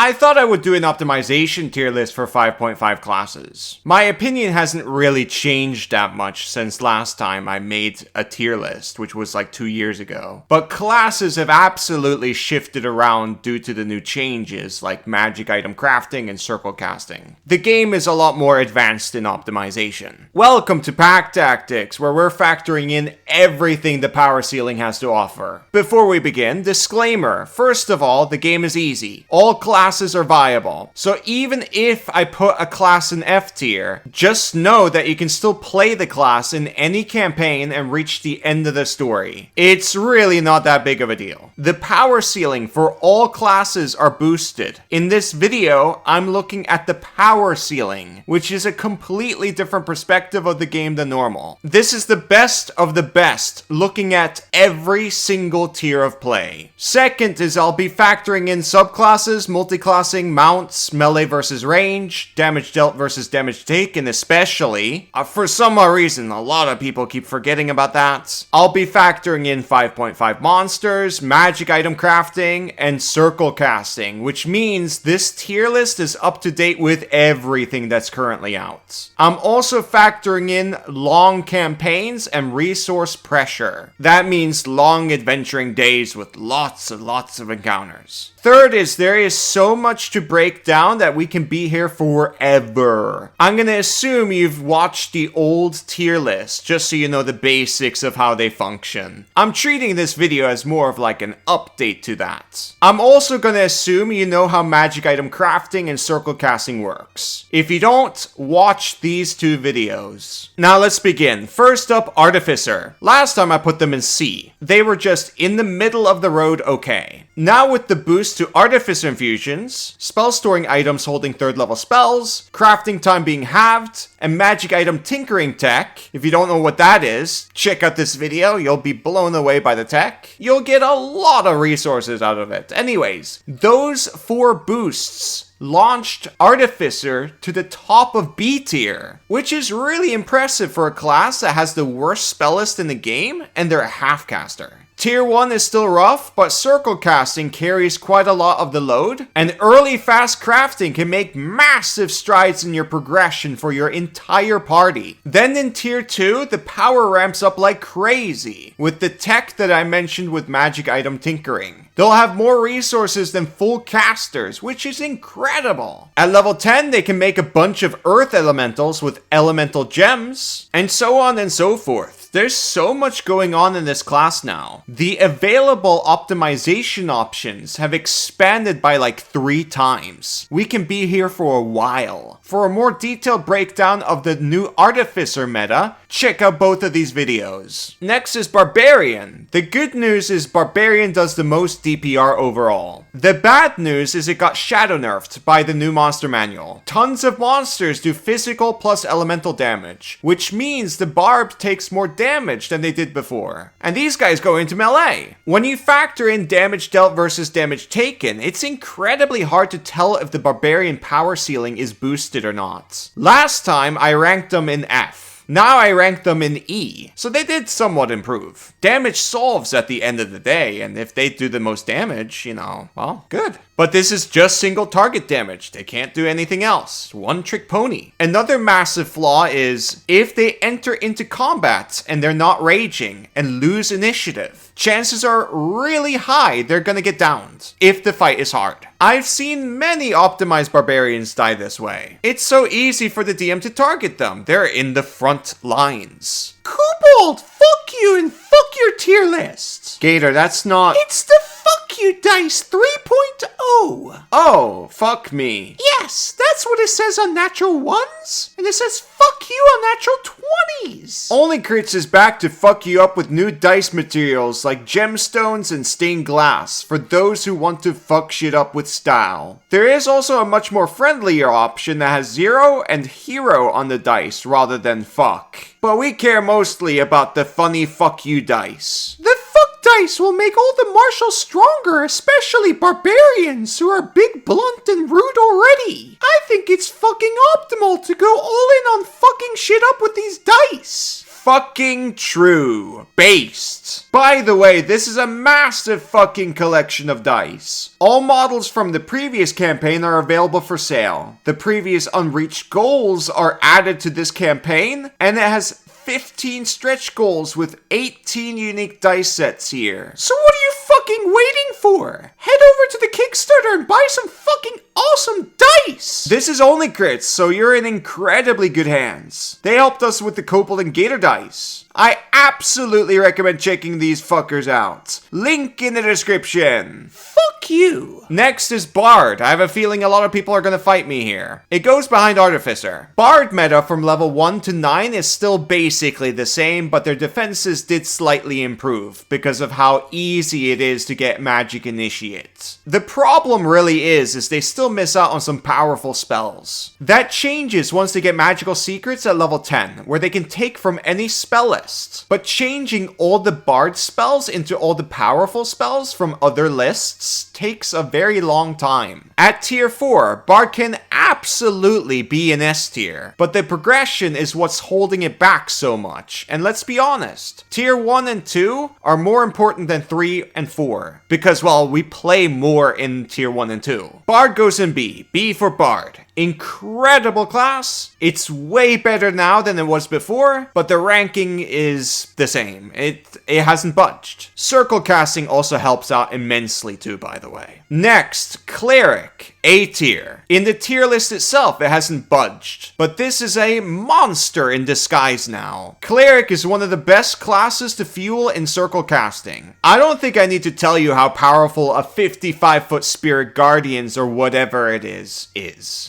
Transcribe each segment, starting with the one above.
I thought I would do an optimization tier list for 5.5 classes. My opinion hasn't really changed that much since last time I made a tier list, which was like 2 years ago. But classes have absolutely shifted around due to the new changes like magic item crafting and circle casting. The game is a lot more advanced in optimization. Welcome to Pack Tactics, where we're factoring in everything the power ceiling has to offer. Before we begin, disclaimer. First of all, the game is easy. All classes are viable. So even if I put a class in F tier, just know that you can still play the class in any campaign and reach the end of the story. It's really not that big of a deal. The power ceiling for all classes are boosted. In this video, I'm looking at the power ceiling, which is a completely different perspective of the game than normal. This is the best of the best, looking at every single tier of play. Second is I'll be factoring in subclasses, multiclassing, mounts, melee versus range, damage dealt versus damage taken especially. For some odd reason, a lot of people keep forgetting about that. I'll be factoring in 5.5 monsters, magic item crafting, and circle casting, which means this tier list is up to date with everything that's currently out. I'm also factoring in long campaigns and resource pressure. That means long adventuring days with lots and lots of encounters. Third is there is so much to break down that we can be here forever. I'm gonna assume you've watched the old tier list, just so you know the basics of how they function. I'm treating this video as more of like an update to that. I'm also gonna assume you know how magic item crafting and circle casting works. If you don't, watch these two videos. Now let's begin. First up, Artificer. Last time I put them in C. They were just in the middle of the road okay. Now with the boost to Artificer infusions, spell storing items holding 3rd level spells, crafting time being halved, and magic item tinkering tech. If you don't know what that is, check out this video, you'll be blown away by the tech. You'll get a lot of resources out of it. Anyways, those 4 boosts launched Artificer to the top of B tier, which is really impressive for a class that has the worst spell list in the game, and they're a half caster. Tier 1 is still rough, but circle casting carries quite a lot of the load, and early fast crafting can make massive strides in your progression for your entire party. Then in Tier 2, the power ramps up like crazy, with the tech that I mentioned with magic item tinkering. They'll have more resources than full casters, which is incredible. At level 10, they can make a bunch of earth elementals with elemental gems, and so on and so forth. There's so much going on in this class now. The available optimization options have expanded by like 3 times. We can be here for a while. For a more detailed breakdown of the new Artificer meta, check out both of these videos. Next is Barbarian. The good news is Barbarian does the most DPR overall. The bad news is it got shadow nerfed by the new monster manual. Tons of monsters do physical plus elemental damage, which means the Barb takes more damage than they did before. And these guys go into melee. When you factor in damage dealt versus damage taken, it's incredibly hard to tell if the Barbarian power ceiling is boosted or not. Last time I ranked them in F. Now I rank them in E, so they did somewhat improve. Damage solves at the end of the day, and if they do the most damage, well, good. But this is just single target damage. They can't do anything else. One trick pony. Another massive flaw is if they enter into combat and they're not raging and lose initiative, chances are really high they're gonna get downed if the fight is hard. I've seen many optimized barbarians die this way. It's so easy for the DM to target them. They're in the front lines. Kobold, fuck you and fuck your tier list. Gator, that's not... It's the fuck you dice 3.0. Oh, fuck me. Yes, that's what it says on natural ones. And it says fuck you on natural 20s. Only Crits is back to fuck you up with new dice materials like gemstones and stained glass for those who want to fuck shit up with style. There is also a much more friendlier option that has 0 and hero on the dice rather than fuck. But we care mostly about the funny fuck you dice. The fuck dice will make all the martials stronger, especially barbarians who are big, blunt, and rude already. I think it's fucking optimal to go all in on fucking shit up with these dice. fucking true. Based. By the way, this is a massive fucking collection of dice. All models from the previous campaign are available for sale. The previous unreached goals are added to this campaign, and it has 15 stretch goals with 18 unique dice sets here. So what are you fucking waiting for? Head over to the Kickstarter and buy some fucking awesome dice! This is only crits, so you're in incredibly good hands. They helped us with the Copal and Gator dice. I absolutely recommend checking these fuckers out. Link in the description. Fuck you. Next is Bard. I have a feeling a lot of people are gonna fight me here. It goes behind Artificer. Bard meta from level 1 to 9 is still basically the same, but their defenses did slightly improve because of how easy it is to get magic initiates. The problem really is they still miss out on some powerful spells. That changes once they get magical secrets at level 10, where they can take from any spell list. But changing all the Bard spells into all the powerful spells from other lists takes a very long time. At tier 4, Bard can absolutely be an S tier, but the progression is what's holding it back so much. And let's be honest, tier 1 and 2 are more important than 3 and 4, because, well, we play more in tier 1 and 2. Bard goes in B. B for Bard. Incredible class. It's way better now than it was before, but the ranking is the same. It hasn't budged. Circle casting also helps out immensely too, by the way. Next, Cleric. A tier. In the tier list itself, it hasn't budged, but this is a monster in disguise now. Cleric is one of the best classes to fuel in circle casting. I don't think I need to tell you how powerful a 55-foot Spirit Guardians or whatever it is.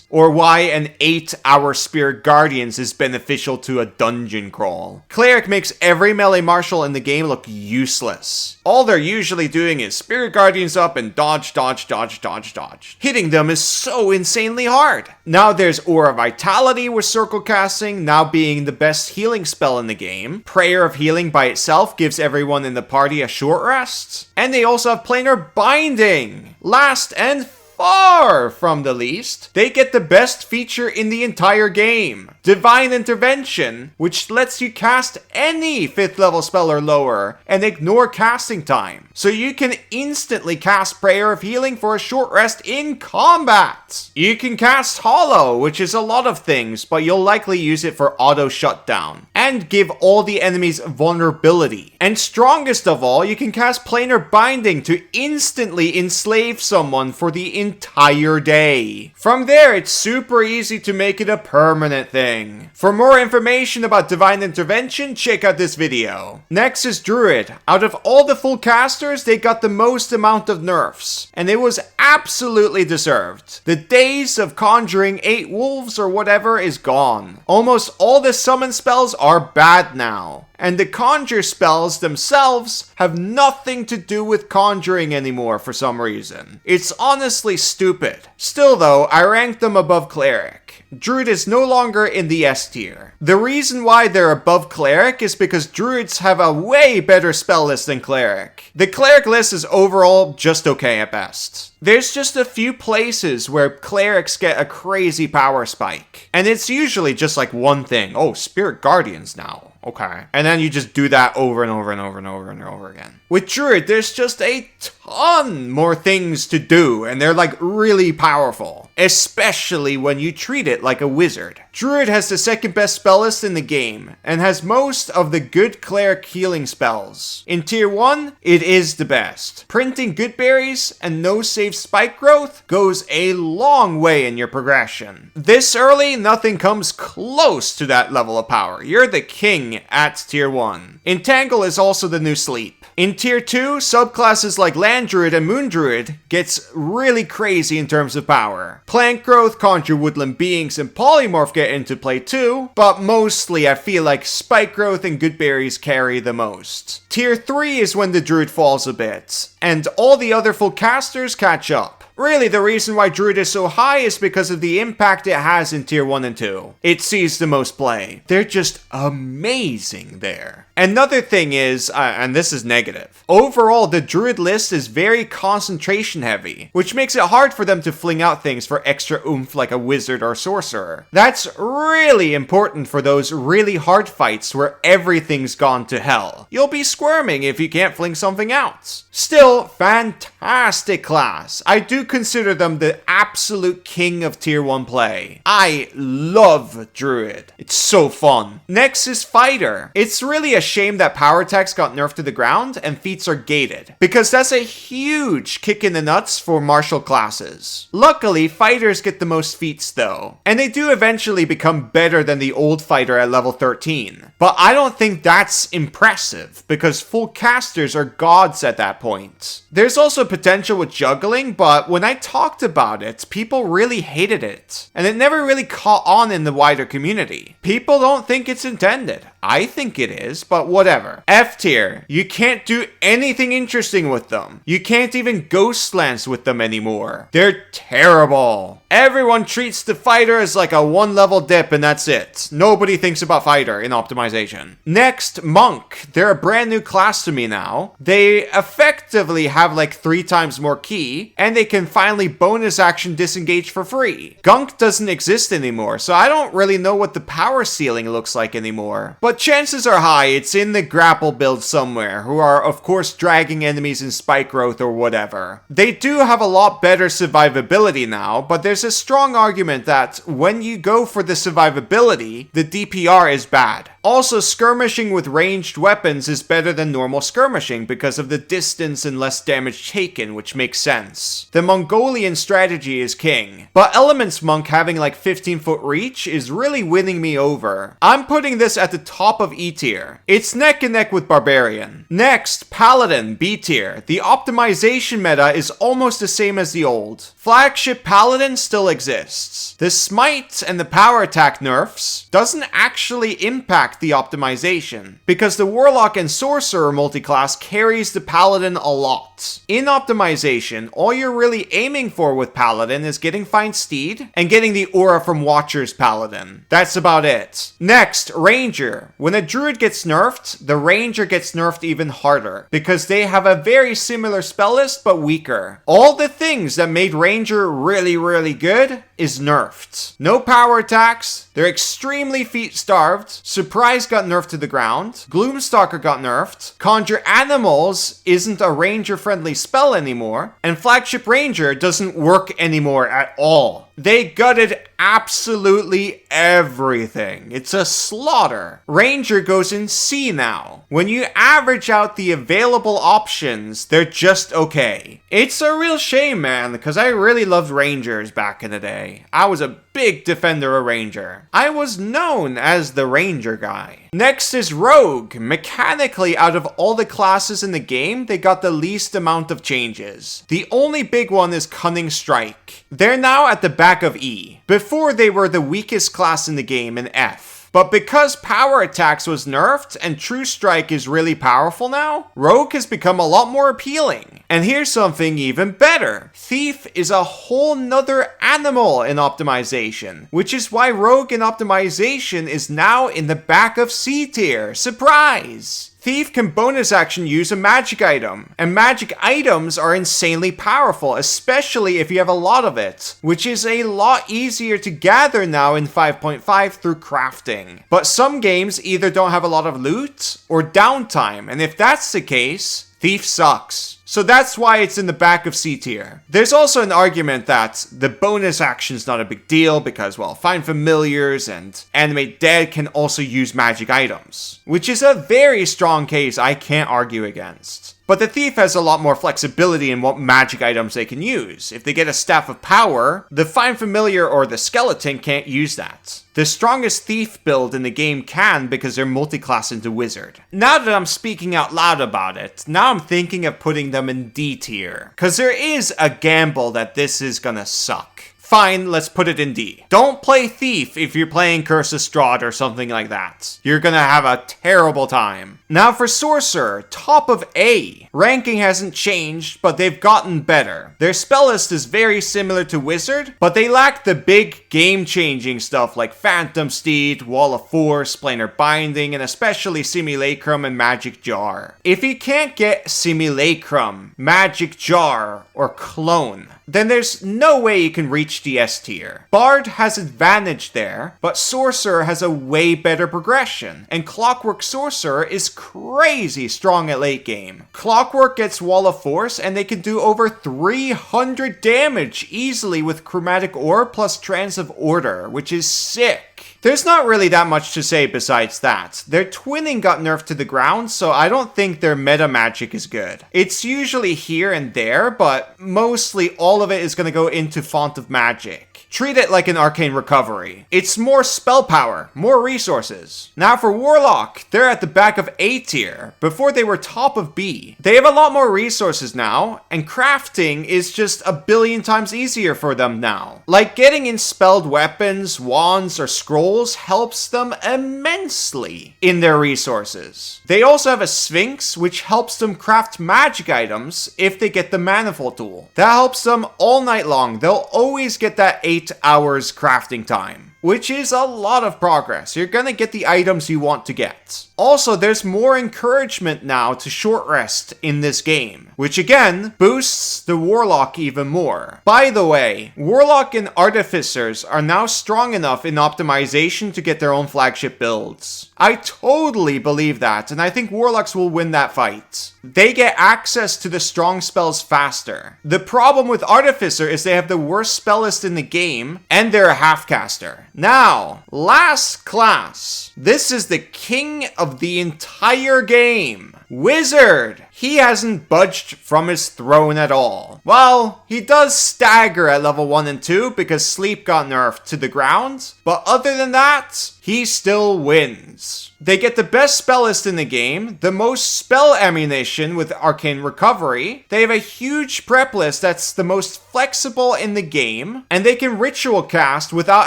Or why an 8-hour Spirit Guardians is beneficial to a dungeon crawl. Cleric makes every melee martial in the game look useless. All they're usually doing is Spirit Guardians up and dodge, dodge, dodge, dodge, dodge. Hitting them is so insanely hard. Now there's Aura Vitality with circle casting now being the best healing spell in the game. Prayer of Healing by itself gives everyone in the party a short rest. And they also have Planar Binding. Last and far from the least, they get the best feature in the entire game. Divine Intervention, which lets you cast any 5th level spell or lower and ignore casting time. So you can instantly cast Prayer of Healing for a short rest in combat. You can cast Hollow, which is a lot of things, but you'll likely use it for auto shutdown. And give all the enemies vulnerability. And strongest of all, you can cast Planar Binding to instantly enslave someone for the entire day. From there, it's super easy to make it a permanent thing. For more information about Divine Intervention, check out this video. Next is Druid. Out of all the full casters, they got the most amount of nerfs, and it was absolutely deserved. The days of conjuring 8 wolves or whatever is gone. Almost all the summon spells are bad now. And the conjure spells themselves have nothing to do with conjuring anymore for some reason. It's honestly stupid. Still though, I ranked them above Cleric. Druid is no longer in the S tier. The reason why they're above Cleric is because Druids have a way better spell list than Cleric. The Cleric list is overall just okay at best. There's just a few places where Clerics get a crazy power spike. And it's usually just like one thing. Oh, Spirit Guardians now. Okay. And then you just do that over and over and over and over and over again. With Druid, there's just a ton more things to do, and they're like really powerful. Especially when you treat it like a wizard. Druid has the second best spell list in the game, and has most of the good Cleric healing spells. In tier 1, it is the best. Printing good berries and no save spike growth goes a long way in your progression. This early, nothing comes close to that level of power. You're the king at tier 1. Entangle is also the new sleep. In tier 2, subclasses like Land Druid and Moon Druid gets really crazy in terms of power. Plant Growth, Conjure Woodland Beings, and Polymorph get into play too, but mostly I feel like Spike Growth and Good Berries carry the most. Tier 3 is when the Druid falls a bit, and all the other full casters catch up. Really, the reason why Druid is so high is because of the impact it has in tier 1 and 2. It sees the most play. They're just amazing there. Another thing is, and this is negative, overall the Druid list is very concentration heavy, which makes it hard for them to fling out things for extra oomph like a wizard or sorcerer. That's really important for those really hard fights where everything's gone to hell. You'll be squirming if you can't fling something out. Still, fantastic class. I do consider them the absolute king of tier 1 play. I love Druid. It's so fun. Next is Fighter. It's really a shame that power attacks got nerfed to the ground and feats are gated, because that's a huge kick in the nuts for martial classes. Luckily, fighters get the most feats though, and they do eventually become better than the old fighter at level 13. But I don't think that's impressive, because full casters are gods at that point. There's also potential with juggling, but when I talked about it, people really hated it, and it never really caught on in the wider community. People don't think it's intended. I think it is, but whatever. F tier. You can't do anything interesting with them. You can't even ghost lance with them anymore. They're terrible. Everyone treats the fighter as like a 1 level dip and that's it. Nobody thinks about fighter in optimization. Next, Monk. They're a brand new class to me now. They effectively have like 3 times more ki, and they can finally bonus action disengage for free. Gunk doesn't exist anymore, so I don't really know what the power ceiling looks like anymore. But chances are high it's in the grapple build somewhere, who are of course dragging enemies in spike growth or whatever. They do have a lot better survivability now, but there's a strong argument that when you go for the survivability, the DPR is bad. Also, skirmishing with ranged weapons is better than normal skirmishing because of the distance and less damage taken, which makes sense. The Mongolian strategy is king, but Elements Monk having like 15-foot reach is really winning me over. I'm putting this at the top of E tier. It's neck and neck with Barbarian. Next, Paladin, B tier. The optimization meta is almost the same as the old. Flagship Paladin still exists. The smite and the power attack nerfs doesn't actually impact the optimization, because the Warlock and Sorcerer multiclass carries the Paladin a lot. In optimization, all you're really aiming for with Paladin is getting Fine Steed and getting the aura from Watcher's Paladin. That's about it. Next, Ranger. When a Druid gets nerfed, the Ranger gets nerfed even harder, because they have a very similar spell list but weaker. All the things that made Ranger really good is nerfed. No power attacks, they're extremely feat starved, Surprise got nerfed to the ground, Gloomstalker got nerfed, Conjure Animals isn't a ranger friendly spell anymore, and Flagship Ranger doesn't work anymore at all. They gutted absolutely everything. It's a slaughter. Ranger goes in C now. When you average out the available options, they're just okay. It's a real shame, man, because I really loved Rangers back in the day. I was a big defender of Ranger. I was known as the Ranger guy. Next is Rogue. Mechanically, out of all the classes in the game, they got the least amount of changes. The only big one is Cunning Strike. They're now at the back of E. Before, they were the weakest class in the game in F. But because power attacks was nerfed and True Strike is really powerful now, Rogue has become a lot more appealing. And here's something even better. Thief is a whole nother animal in optimization, which is why Rogue in optimization is now in the back of C tier. Surprise! Thief can bonus action use a magic item, and magic items are insanely powerful, especially if you have a lot of it, which is a lot easier to gather now in 5.5 through crafting. But some games either don't have a lot of loot or downtime, and if that's the case, Thief sucks. So that's why it's in the back of C tier. There's also an argument that the bonus action's not a big deal because, well, Find Familiars and Animate Dead can also use magic items, which is a very strong case I can't argue against. But the Thief has a lot more flexibility in what magic items they can use. If they get a Staff of Power, the Find Familiar or the Skeleton can't use that. The strongest Thief build in the game can because they're multiclass into Wizard. Now that I'm speaking out loud about it, now I'm thinking of putting them in D tier, because there is a gamble that this is gonna suck. fine, let's put it in D. Don't play Thief if you're playing Curse of Strahd or something like that. You're gonna have a terrible time. Now for Sorcerer, top of A. Ranking hasn't changed, but they've gotten better. Their spell list is very similar to Wizard, but they lack the big game-changing stuff like Phantom Steed, Wall of Force, Planar Binding, and especially Simulacrum and Magic Jar. If you can't get Simulacrum, Magic Jar, or Clone, then there's no way you can reach the S tier. Bard has advantage there, but Sorcerer has a way better progression, and Clockwork Sorcerer is crazy strong at late game. Clockwork gets Wall of Force, and they can do over 300 damage easily with Chromatic Orb plus Trance of Order, which is sick. There's not really that much to say besides that. Their twinning got nerfed to the ground, so I don't think their meta magic is good. It's usually here and there, but mostly all of it is going to go into Font of Magic. Treat it like an Arcane Recovery. It's more spell power, more resources. Now for Warlock, they're at the back of A tier, before they were top of B. They have a lot more resources now, and crafting is just a billion times easier for them now. Like getting in spelled weapons, wands, or scrolls helps them immensely in their resources. They also have a Sphinx, which helps them craft magic items if they get the Manifold tool. That helps them all night long. They'll always get that 8 hours crafting time, which is a lot of progress. You're gonna get the items you want to get. Also, there's more encouragement now to short rest in this game, which again boosts the Warlock even more. By the way, Warlock and Artificers are now strong enough in optimization to get their own flagship builds. I totally believe that, and I think Warlocks will win that fight. They get access to the strong spells faster. The problem with Artificer is they have the worst spell list in the game, and they're a half-caster. Now, last class. This is the king of the entire game. Wizard! He hasn't budged from his throne at all. Well, he does stagger at level 1 and 2 because sleep got nerfed to the ground, but other than that, he still wins. They get the best spell list in the game, the most spell ammunition with Arcane Recovery, they have a huge prep list that's the most flexible in the game, and they can ritual cast without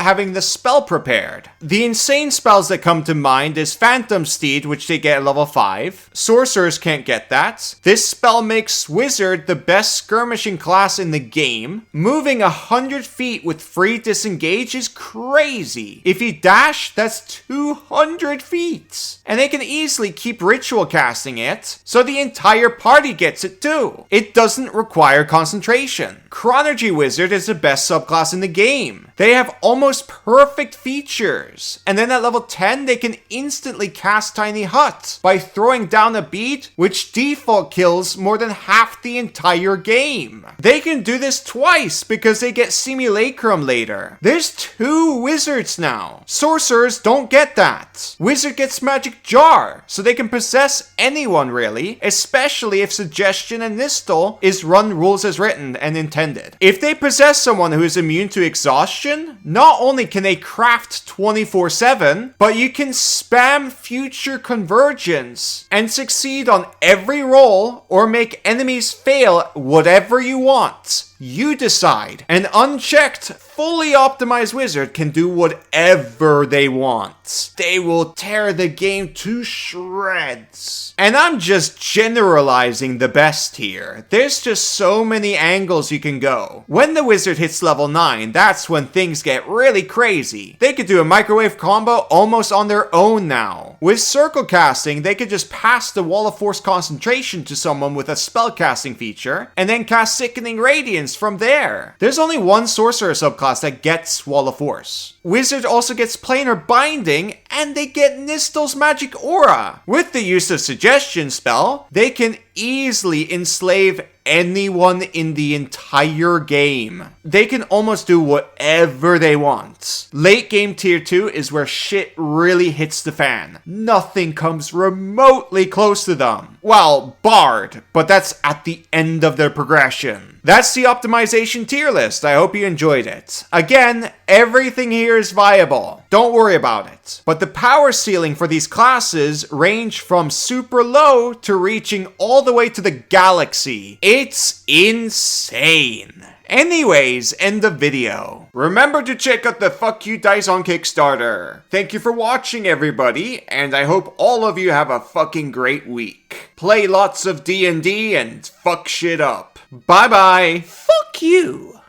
having the spell prepared. The insane spells that come to mind is Phantom Steed, which they get at level 5. Sorcerers can't get that. This spell makes Wizard the best skirmishing class in the game. Moving 100 feet with free disengage is crazy. If you dash, that's 200 feet. And they can easily keep ritual casting it, so the entire party gets it too. It doesn't require concentration. Chronergy Wizard is the best subclass in the game. They have almost perfect features. And then at level 10, they can instantly cast Tiny Hut by throwing down a bead, which default kills more than half the entire game. They can do this twice because they get Simulacrum later. There's 2 wizards now. Sorcerers don't get that. Wizard gets Magic Jar, so they can possess anyone really, especially if Suggestion and Nistal is run rules as written and intended. If they possess someone who is immune to exhaustion, not only can they craft 24/7, but you can spam future convergence and succeed on every roll or make enemies fail whatever you want. You decide. An unchecked, fully optimized wizard can do whatever they want. They will tear the game to shreds. And I'm just generalizing the best here. There's just so many angles you can go. When the wizard hits level 9, that's when things get really crazy. They could do a microwave combo almost on their own now. With circle casting, they could just pass the Wall of Force concentration to someone with a spell casting feature, and then cast Sickening Radiance from there. There's only one sorcerer subclass that gets Wall of Force. Wizard also gets Planar Binding, and they get Nistal's Magic Aura. With the use of Suggestion spell, they can easily enslave anyone in the entire game. They can almost do whatever they want. Late game tier 2 is where shit really hits the fan. Nothing comes remotely close to them. Well, Bard, but that's at the end of their progression. That's the optimization tier list. I hope you enjoyed it. Again, everything here is viable. Don't worry about it. But the power ceiling for these classes range from super low to reaching all the way to the galaxy. It's insane. Anyways, end the video. Remember to check out the Fuck You Dice on Kickstarter. Thank you for watching, everybody, and I hope all of you have a fucking great week. Play lots of D&D and fuck shit up. Bye-bye. Fuck you.